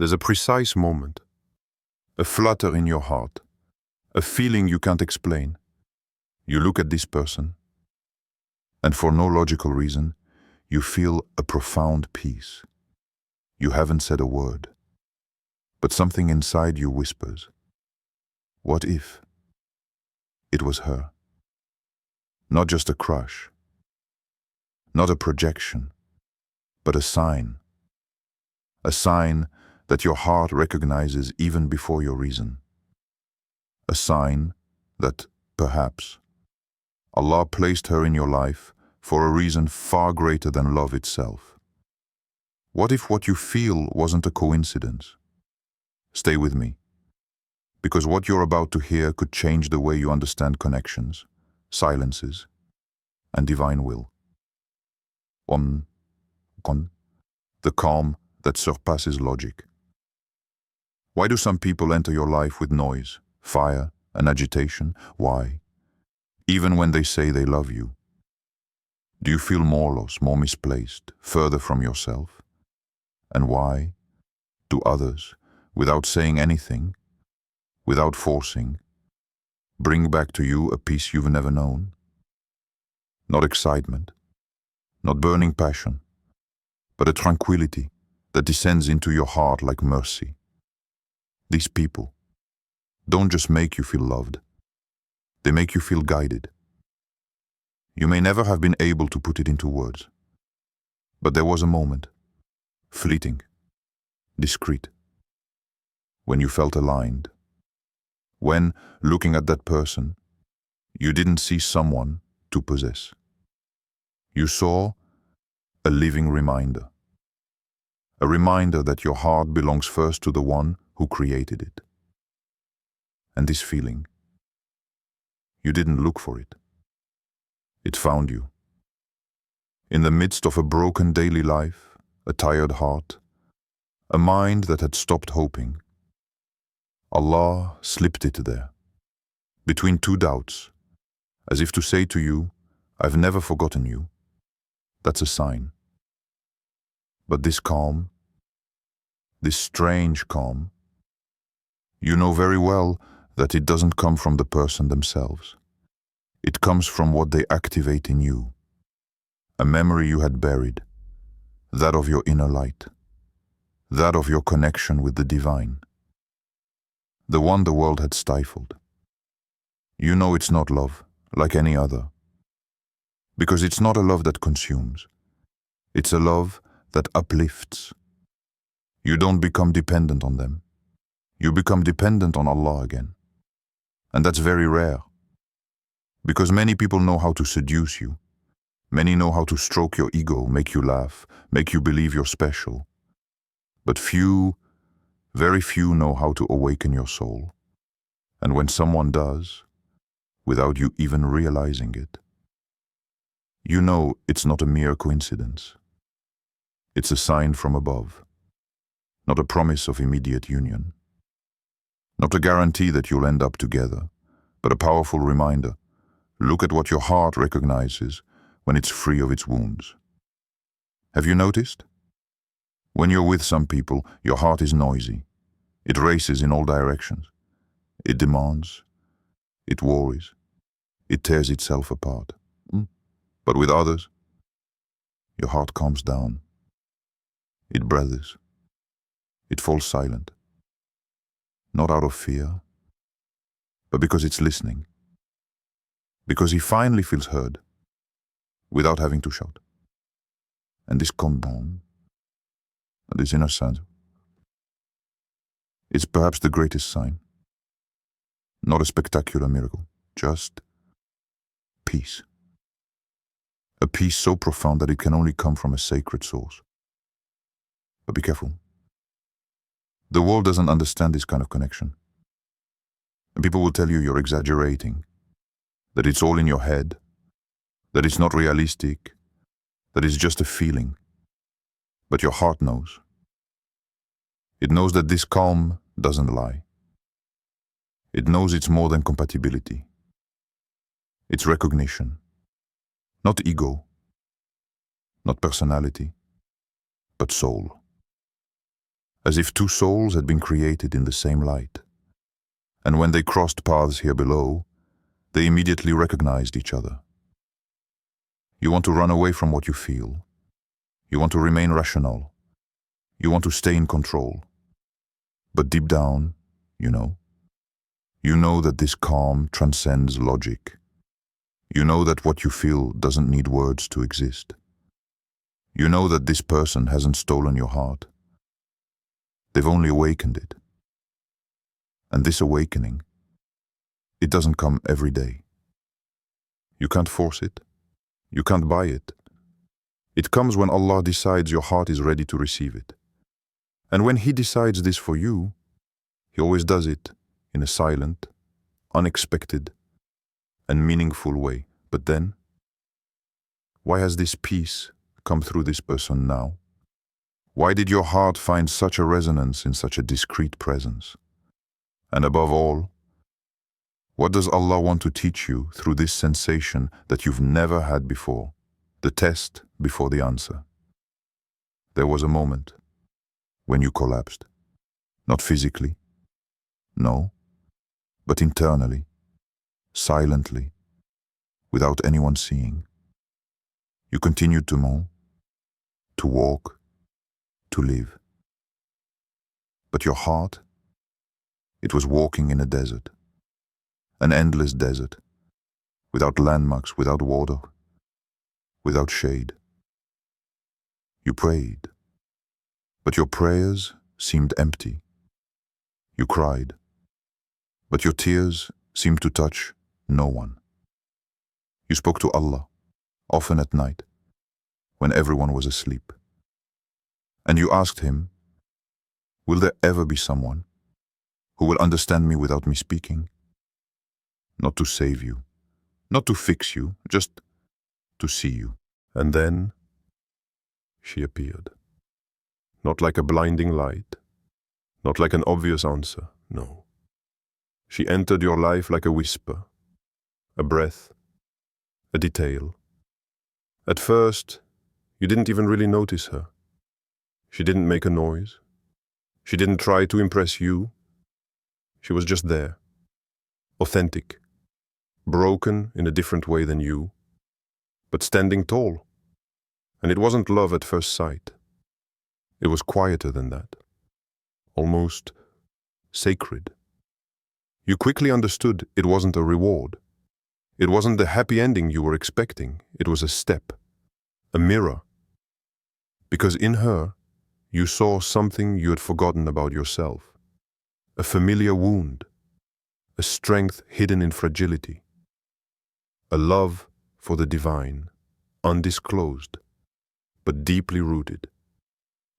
There's a precise moment, a flutter in your heart, a feeling you can't explain. You look at this person, and for no logical reason, you feel a profound peace. You haven't said a word, but something inside you whispers, what if it was her? Not just a crush, not a projection, but a sign. A sign that your heart recognizes even before your reason. A sign that, perhaps, Allah placed her in your life for a reason far greater than love itself. What if what you feel wasn't a coincidence? Stay with me, because what you're about to hear could change the way you understand connections, silences, and divine will. The calm that surpasses logic. Why do some people enter your life with noise, fire, and agitation? Why? Even when they say they love you. Do you feel more lost, more misplaced, further from yourself? And why do others, without saying anything, without forcing, bring back to you a peace you've never known? Not excitement, not burning passion, but a tranquility that descends into your heart like mercy. These people don't just make you feel loved, they make you feel guided. You may never have been able to put it into words, but there was a moment, fleeting, discreet, when you felt aligned. When, looking at that person, you didn't see someone to possess. You saw a living reminder. A reminder that your heart belongs first to the one who created it. And this feeling, you didn't look for it. It found you. In the midst of a broken daily life, a tired heart, a mind that had stopped hoping, Allah slipped it there, between two doubts, as if to say to you, I've never forgotten you. That's a sign. But this calm, this strange calm, you know very well that it doesn't come from the person themselves. It comes from what they activate in you, a memory you had buried, that of your inner light, that of your connection with the divine, the one the world had stifled. You know it's not love, like any other, because it's not a love that consumes. It's a love that uplifts. You don't become dependent on them. You become dependent on Allah again. And that's very rare, because many people know how to seduce you. Many know how to stroke your ego, make you laugh, make you believe you're special. But few, very few know how to awaken your soul. And when someone does, without you even realizing it, you know it's not a mere coincidence. It's a sign from above, not a promise of immediate union, not a guarantee that you'll end up together, but a powerful reminder. Look at what your heart recognizes when it's free of its wounds. Have you noticed? When you're with some people, your heart is noisy. It races in all directions. It demands. It worries. It tears itself apart. But with others, your heart calms down. It breathes. It falls silent. Not out of fear, but because it's listening. Because he finally feels heard, without having to shout. And this calm down, this inner sound, is perhaps the greatest sign. Not a spectacular miracle, just peace. A peace so profound that it can only come from a sacred source. But be careful. The world doesn't understand this kind of connection. And people will tell you you're exaggerating, that it's all in your head, that it's not realistic, that it's just a feeling. But your heart knows. It knows that this calm doesn't lie. It knows it's more than compatibility. It's recognition. Not ego, not personality, but soul. as if two souls had been created in the same light. And when they crossed paths here below, they immediately recognized each other. You want to run away from what you feel. You want to remain rational. You want to stay in control. But deep down, you know that this calm transcends logic. You know that what you feel doesn't need words to exist. You know that this person hasn't stolen your heart. They've only awakened it. And this awakening, it doesn't come every day. You can't force it. You can't buy it. It comes when Allah decides your heart is ready to receive it. And when He decides this for you, He always does it in a silent, unexpected, and meaningful way. But then, why has this peace come through this person now? Why did your heart find such a resonance in such a discreet presence? And above all, what does Allah want to teach you through this sensation that you've never had before? The test before the answer. There was a moment when you collapsed. Not physically, no, but internally, silently, without anyone seeing. You continued to move, to walk, to live. But your heart, it was walking in a desert, an endless desert, without landmarks, without water, without shade. You prayed, but your prayers seemed empty. You cried, but your tears seemed to touch no one. You spoke to Allah, often at night, when everyone was asleep. And you asked Him, will there ever be someone who will understand me without me speaking? Not to save you, not to fix you, just to see you. And then she appeared. Not like a blinding light, not like an obvious answer, no. She entered your life like a whisper, a breath, a detail. At first, you didn't even really notice her. She didn't make a noise. She didn't try to impress you. She was just there, authentic, broken in a different way than you, but standing tall. And it wasn't love at first sight. It was quieter than that, almost sacred. You quickly understood it wasn't a reward. It wasn't the happy ending you were expecting. It was a step, a mirror. Because in her, you saw something you had forgotten about yourself. A familiar wound, a strength hidden in fragility, a love for the divine, undisclosed, but deeply rooted.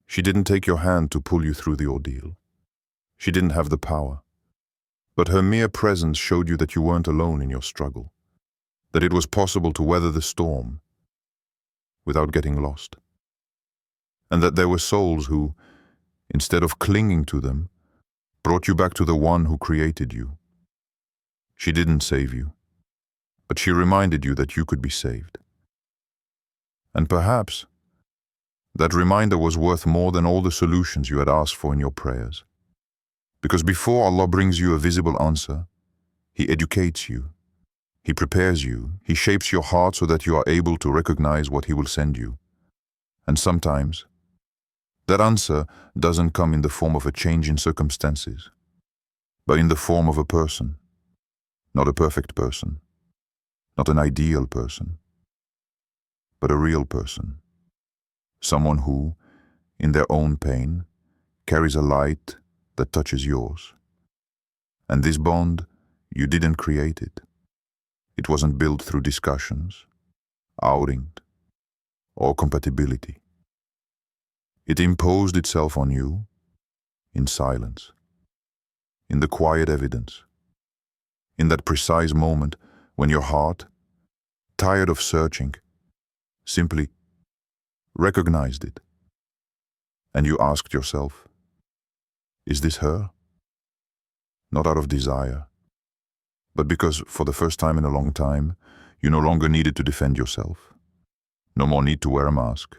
She didn't take your hand to pull you through the ordeal. She didn't have the power. But her mere presence showed you that you weren't alone in your struggle, that it was possible to weather the storm without getting lost, and that there were souls who, instead of clinging to them, brought you back to the one who created you. She didn't save you, but she reminded you that you could be saved. And perhaps that reminder was worth more than all the solutions you had asked for in your prayers. Because before Allah brings you a visible answer, He educates you, He prepares you, He shapes your heart so that you are able to recognize what He will send you. And sometimes, that answer doesn't come in the form of a change in circumstances, but in the form of a person. Not a perfect person, not an ideal person, but a real person. Someone who, in their own pain, carries a light that touches yours. And this bond, you didn't create it. It wasn't built through discussions, outings, or compatibility. It imposed itself on you in silence, in the quiet evidence, in that precise moment when your heart, tired of searching, simply recognized it. And you asked yourself, is this her? Not out of desire, but because for the first time in a long time, you no longer needed to defend yourself. No more need to wear a mask.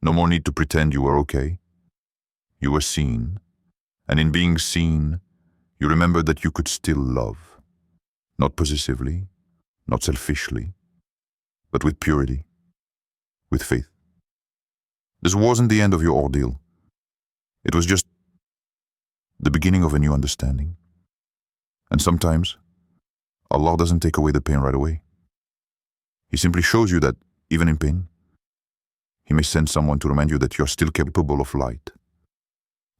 No more need to pretend you were okay. You were seen, and in being seen, you remembered that you could still love. Not possessively, not selfishly, but with purity, with faith. This wasn't the end of your ordeal. It was just the beginning of a new understanding. And sometimes, Allah doesn't take away the pain right away. He simply shows you that, even in pain, He may send someone to remind you that you're still capable of light.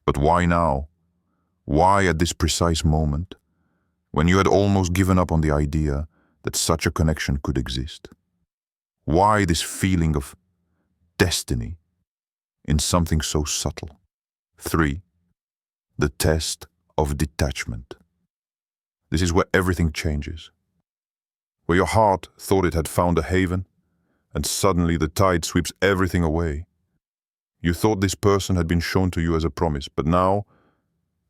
But why now? Why at this precise moment, when you had almost given up on the idea that such a connection could exist? Why this feeling of destiny in something so subtle? 3. The test of detachment. This is where everything changes. Where your heart thought it had found a haven, and suddenly the tide sweeps everything away. You thought this person had been shown to you as a promise, but now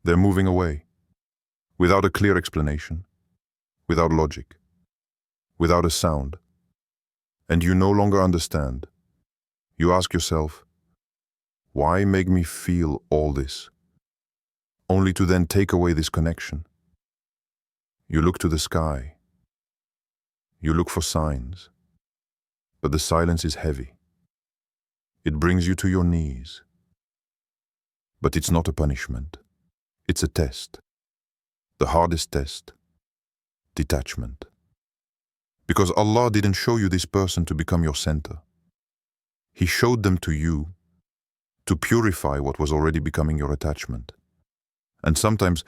they're moving away, without a clear explanation, without logic, without a sound. And you no longer understand. You ask yourself, why make me feel all this? Only to then take away this connection. You look to the sky. You look for signs. But the silence is heavy. It brings you to your knees. But it's not a punishment. It's a test. The hardest test. Detachment. Because Allah didn't show you this person to become your center. He showed them to you to purify what was already becoming your attachment. And sometimes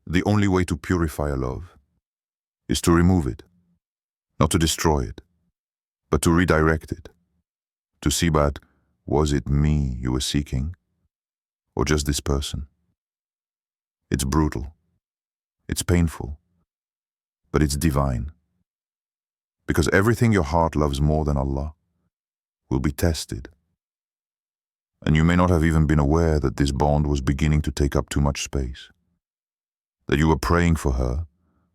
the only way to purify a love is to remove it, not to destroy it, but to redirect it, to see back, was it me you were seeking, or just this person? It's brutal, it's painful, but it's divine. Because everything your heart loves more than Allah will be tested. And you may not have even been aware that this bond was beginning to take up too much space. That you were praying for her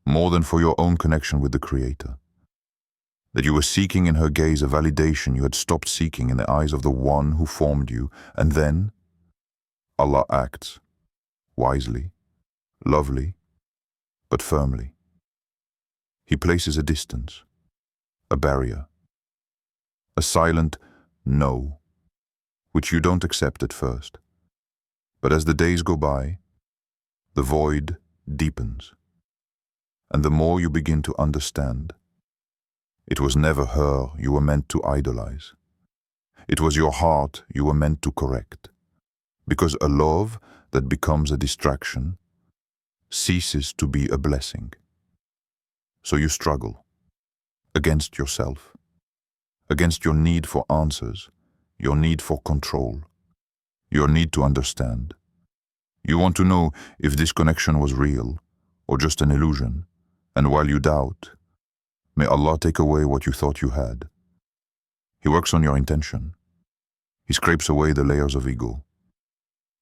more than for your own connection with the Creator. That you were seeking in her gaze a validation you had stopped seeking in the eyes of the one who formed you. And then Allah acts wisely, lovely, but firmly. He places a distance, a barrier, a silent no, which you don't accept at first. But as the days go by, the void deepens. And the more you begin to understand, it was never her you were meant to idolize. It was your heart you were meant to correct. Because a love that becomes a distraction ceases to be a blessing. So you struggle against yourself, against your need for answers, your need for control, your need to understand. You want to know if this connection was real or just an illusion, and while you doubt, may Allah take away what you thought you had. He works on your intention. He scrapes away the layers of ego.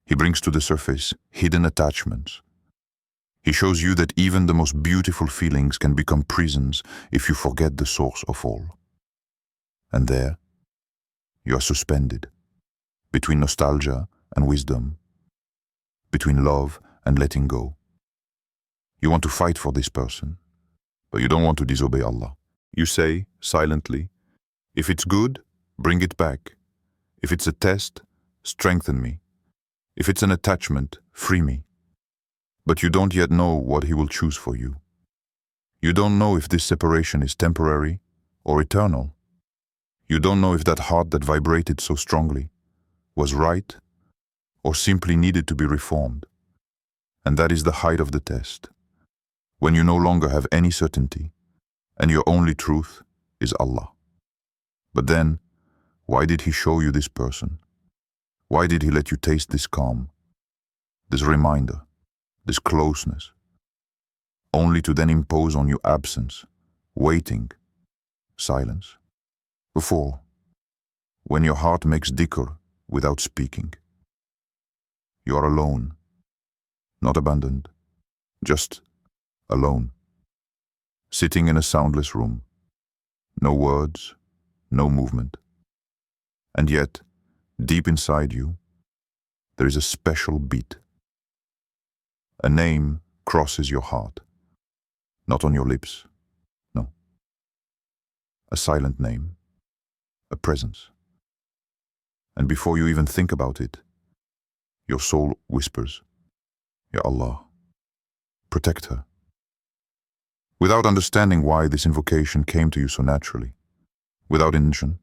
He brings to the surface hidden attachments. He shows you that even the most beautiful feelings can become prisons if you forget the source of all. And there, you are suspended between nostalgia and wisdom, between love and letting go. You want to fight for this person, but you don't want to disobey Allah. You say, silently, if it's good, bring it back. If it's a test, strengthen me. If it's an attachment, free me. But you don't yet know what He will choose for you. You don't know if this separation is temporary or eternal. You don't know if that heart that vibrated so strongly was right or simply needed to be reformed. And that is the height of the test, when you no longer have any certainty and your only truth is Allah. But then, why did He show you this person? Why did He let you taste this calm, this reminder, this closeness, only to then impose on you absence, waiting, silence? Before, when your heart makes dhikr without speaking, you are alone, not abandoned, just alone, sitting in a soundless room, no words, no movement. And yet, deep inside you, there is a special beat. A name crosses your heart, not on your lips, no. A silent name, a presence. And before you even think about it, your soul whispers, Ya Allah, protect her. Without understanding why this invocation came to you so naturally, without intention,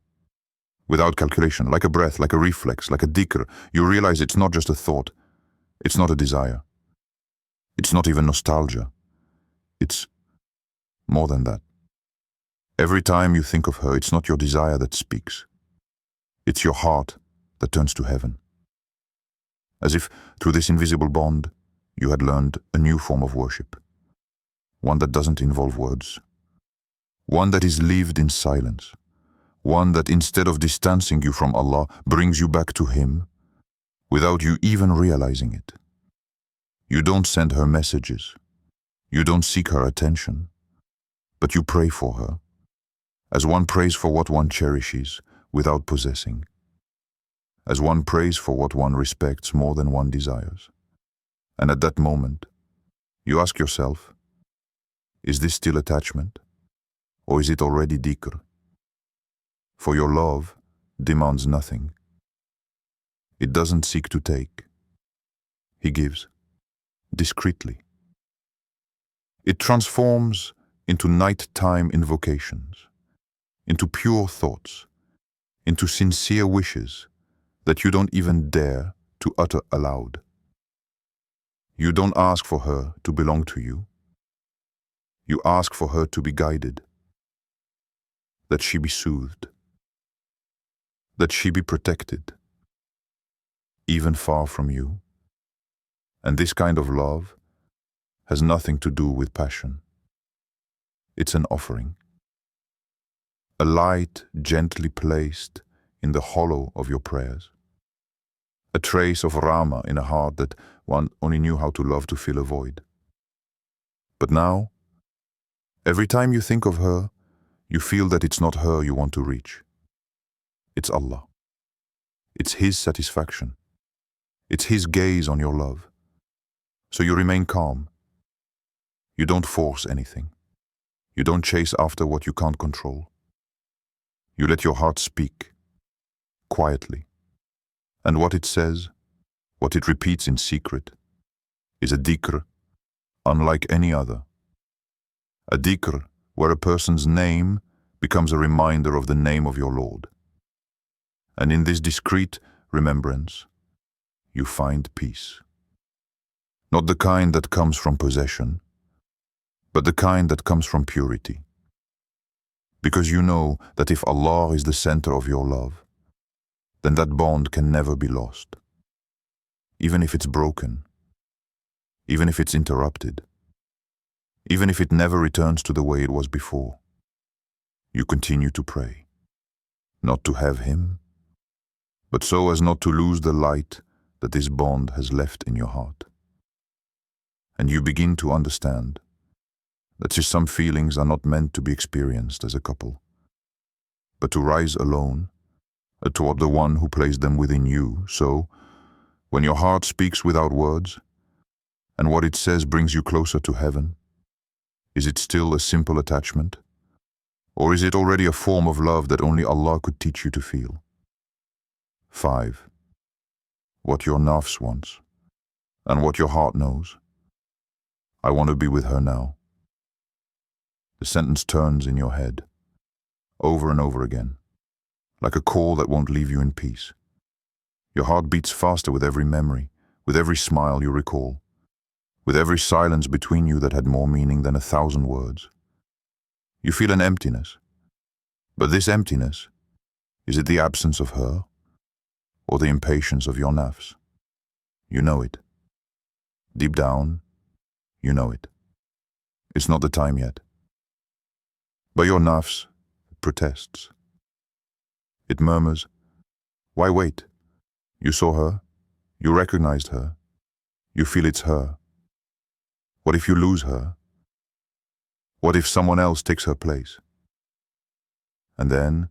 without calculation, like a breath, like a reflex, like a dhikr, you realize it's not just a thought, it's not a desire, it's not even nostalgia, it's more than that. Every time you think of her, it's not your desire that speaks, it's your heart that turns to heaven. As if through this invisible bond, you had learned a new form of worship, one that doesn't involve words, one that is lived in silence, one that instead of distancing you from Allah, brings you back to Him without you even realizing it. You don't send her messages, you don't seek her attention, but you pray for her, as one prays for what one cherishes without possessing, as one prays for what one respects more than one desires. And at that moment, you ask yourself, is this still attachment, or is it already dhikr? For your love demands nothing. It doesn't seek to take. He gives, discreetly. It transforms into nighttime invocations, into pure thoughts, into sincere wishes that you don't even dare to utter aloud. You don't ask for her to belong to you. You ask for her to be guided, that she be soothed, that she be protected, even far from you. And this kind of love has nothing to do with passion. It's an offering, a light gently placed in the hollow of your prayers, a trace of Rama in a heart that one only knew how to love to fill a void. But now, every time you think of her, you feel that it's not her you want to reach. It's Allah. It's His satisfaction. It's His gaze on your love. So you remain calm. You don't force anything. You don't chase after what you can't control. You let your heart speak, quietly. And what it says, what it repeats in secret, is a dhikr unlike any other. A dhikr where a person's name becomes a reminder of the name of your Lord. And in this discreet remembrance, you find peace. Not the kind that comes from possession, but the kind that comes from purity. Because you know that if Allah is the center of your love, then that bond can never be lost. Even if it's broken, even if it's interrupted, even if it never returns to the way it was before, you continue to pray, not to have Him, but so as not to lose the light that this bond has left in your heart. And you begin to understand that just some feelings are not meant to be experienced as a couple, but to rise alone toward the one who placed them within you. So, when your heart speaks without words, and what it says brings you closer to heaven, is it still a simple attachment? Or is it already a form of love that only Allah could teach you to feel? 5. What your nafs wants, and what your heart knows. I want to be with her now. The sentence turns in your head, over and over again, like a call that won't leave you in peace. Your heart beats faster with every memory, with every smile you recall, with every silence between you that had more meaning than 1,000 words. You feel an emptiness, but this emptiness, is it the absence of her, or the impatience of your nafs? You know it. Deep down, you know it. It's not the time yet. But your nafs protests. It murmurs, why wait? You saw her, you recognized her, you feel it's her. What if you lose her? What if someone else takes her place? And then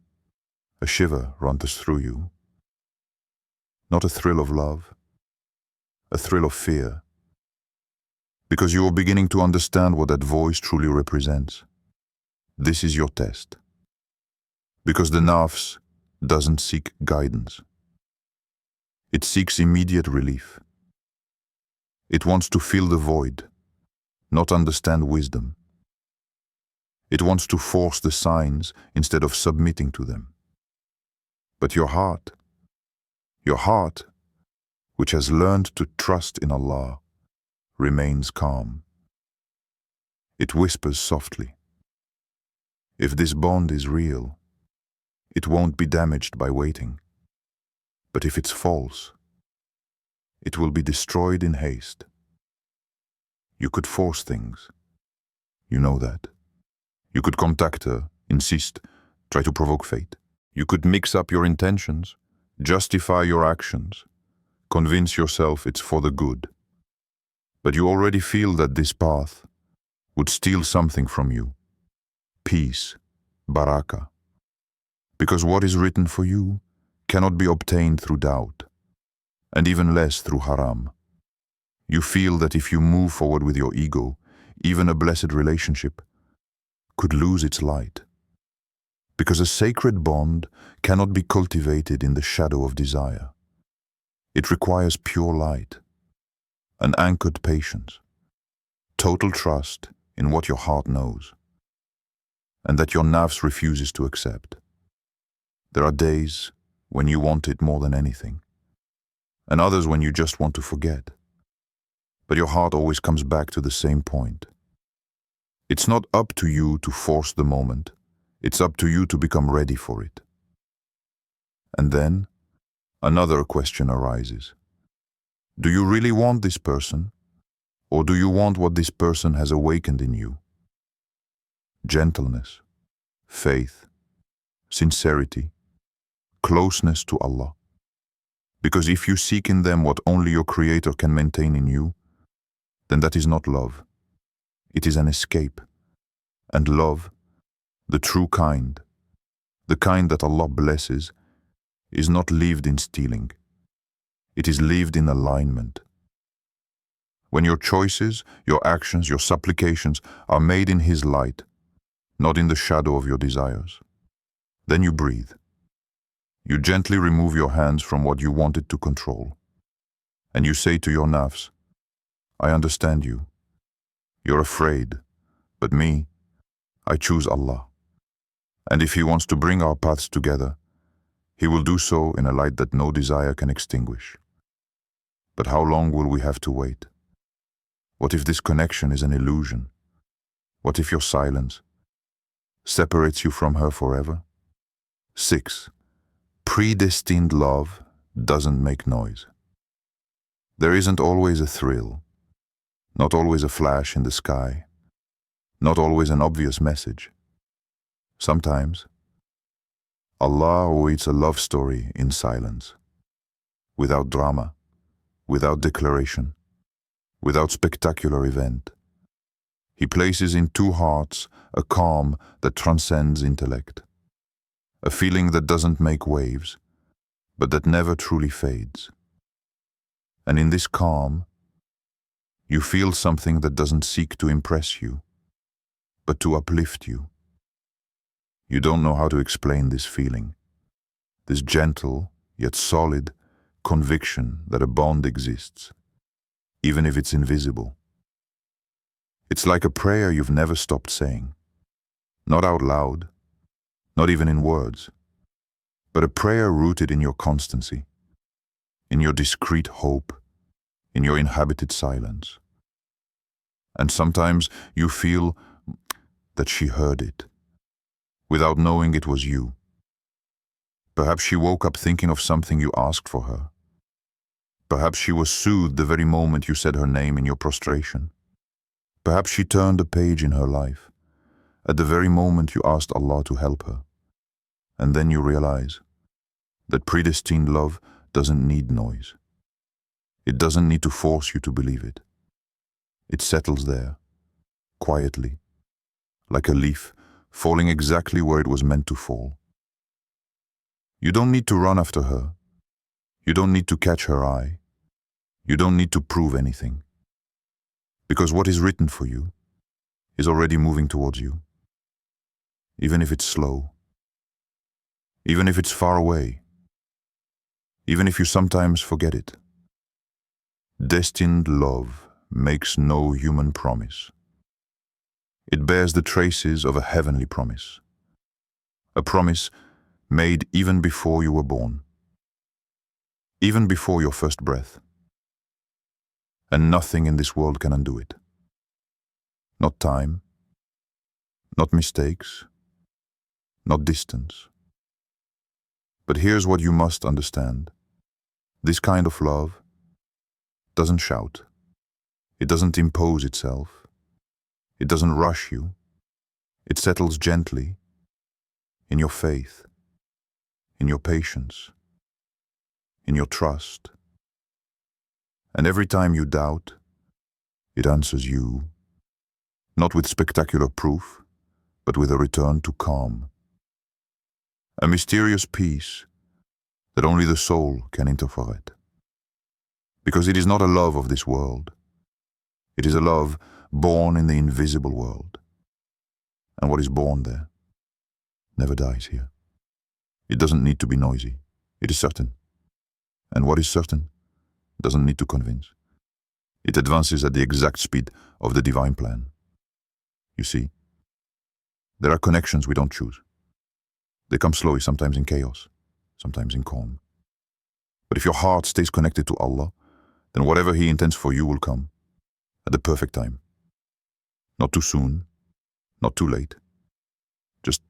a shiver runs through you. Not a thrill of love, a thrill of fear, because you are beginning to understand what that voice truly represents. This is your test. Because the nafs doesn't seek guidance. It seeks immediate relief. It wants to fill the void, not understand wisdom. It wants to force the signs instead of submitting to them. But your heart, which has learned to trust in Allah, remains calm. It whispers softly. If this bond is real, it won't be damaged by waiting. But if it's false, it will be destroyed in haste. You could force things. You know that. You could contact her, insist, try to provoke fate. You could mix up your intentions, justify your actions, convince yourself it's for the good. But you already feel that this path would steal something from you. Peace, barakah. Because what is written for you cannot be obtained through doubt, and even less through haram. You feel that if you move forward with your ego, even a blessed relationship could lose its light. Because a sacred bond cannot be cultivated in the shadow of desire. It requires pure light, an anchored patience, total trust in what your heart knows, and that your nafs refuses to accept. There are days when you want it more than anything, and others when you just want to forget. But your heart always comes back to the same point. It's not up to you to force the moment. It's up to you to become ready for it. And then, another question arises. Do you really want this person? Or do you want what this person has awakened in you? Gentleness, faith, sincerity, closeness to Allah. Because if you seek in them what only your Creator can maintain in you, then that is not love. It is an escape. And love, the true kind, the kind that Allah blesses, is not lived in stealing. It is lived in alignment. When your choices, your actions, your supplications are made in His light, not in the shadow of your desires, then you breathe. You gently remove your hands from what you wanted to control. And you say to your nafs, I understand you. You're afraid, but me, I choose Allah. And if He wants to bring our paths together, He will do so in a light that no desire can extinguish. But how long will we have to wait? What if this connection is an illusion? What if your silence separates you from her forever? 6. Predestined love doesn't make noise. There isn't always a thrill, not always a flash in the sky, not always an obvious message. Sometimes, Allah awaits a love story in silence, without drama, without declaration, without spectacular event. He places in two hearts a calm that transcends intellect, a feeling that doesn't make waves, but that never truly fades. And in this calm, you feel something that doesn't seek to impress you, but to uplift you. You don't know how to explain this feeling, this gentle yet solid conviction that a bond exists, even if it's invisible. It's like a prayer you've never stopped saying, not out loud, not even in words, but a prayer rooted in your constancy, in your discreet hope, in your inhabited silence. And sometimes you feel that she heard it, without knowing it was you. Perhaps she woke up thinking of something you asked for her. Perhaps she was soothed the very moment you said her name in your prostration. Perhaps she turned a page in her life, at the very moment you asked Allah to help her. And then you realize that predestined love doesn't need noise. It doesn't need to force you to believe it. It settles there, quietly, like a leaf falling exactly where it was meant to fall. You don't need to run after her. You don't need to catch her eye. You don't need to prove anything, because what is written for you is already moving towards you, even if it's slow, even if it's far away, even if you sometimes forget it. Destined love makes no human promise. It bears the traces of a heavenly promise, a promise made even before you were born, even before your first breath. And nothing in this world can undo it. Not time, not mistakes, not distance. But here's what you must understand. This kind of love doesn't shout. It doesn't impose itself. It doesn't rush you. It settles gently in your faith, in your patience, in your trust. And every time you doubt, it answers you, not with spectacular proof, but with a return to calm. A mysterious peace that only the soul can interpret. Because it is not a love of this world. It is a love born in the invisible world. And what is born there never dies here. It doesn't need to be noisy. It is certain. And what is certain doesn't need to convince. It advances at the exact speed of the divine plan. You see, there are connections we don't choose. They come slowly, sometimes in chaos, sometimes in calm. But if your heart stays connected to Allah, then whatever He intends for you will come at the perfect time. Not too soon, not too late. Just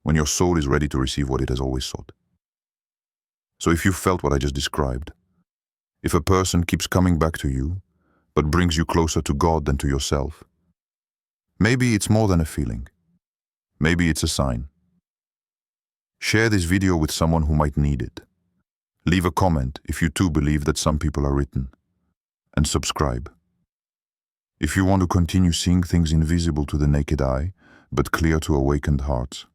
when your soul is ready to receive what it has always sought. So if you felt what I just described, if a person keeps coming back to you, but brings you closer to God than to yourself, maybe it's more than a feeling. Maybe it's a sign. Share this video with someone who might need it. Leave a comment if you too believe that some people are written. And subscribe. If you want to continue seeing things invisible to the naked eye, but clear to awakened hearts.